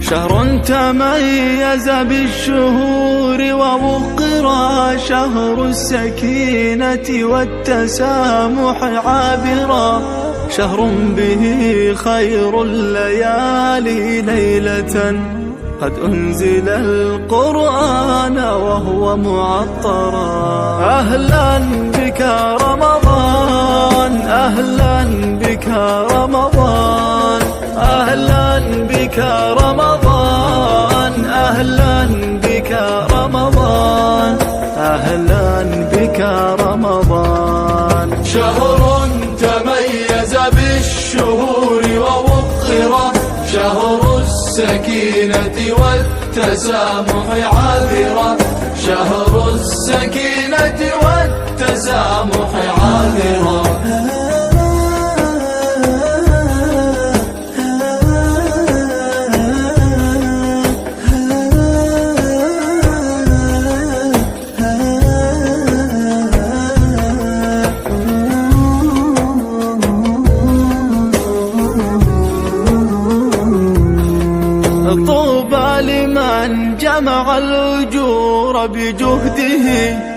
شهر تميز بالشهور ووقرا، شهر السكينة والتسامح عابرا، شهر به خير الليالي ليلة قد أنزل القرآن وهو معطرا. أهلا بك رمضان، أهلا بك رمضان، أهلا بك رمضان، أهلا بك رمضان، أهلا بك رمضان. شهر تميز بالشهور ووقرا، شهر السكينة والتسامح عابرا، شهر السكينة والتسامح عابرا. طوبى لمن جمع الأجور بجهده،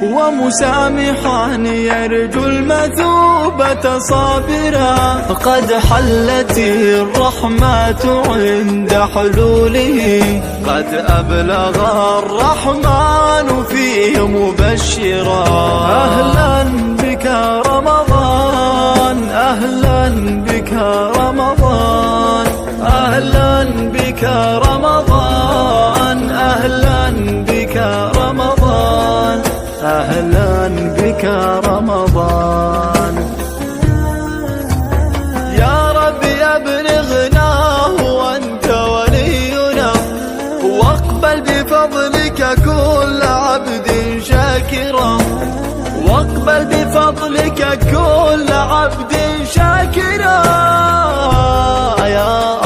ومسامحا يرجو المثوبة صابرا. قد حلت الرحمات عند حلوله، قد أبلغ الرحمن فيه مبشرا. أهلا بك رمضان، أهلا بك رمضان، أهلا بك رمضان، أهلا بك رمضان، أهلا بك رمضان. يا رب أبلغناه وأنت ولينا، واقبل بفضلك كل عبد شاكرا، واقبل بفضلك كل عبد شاكرا. يا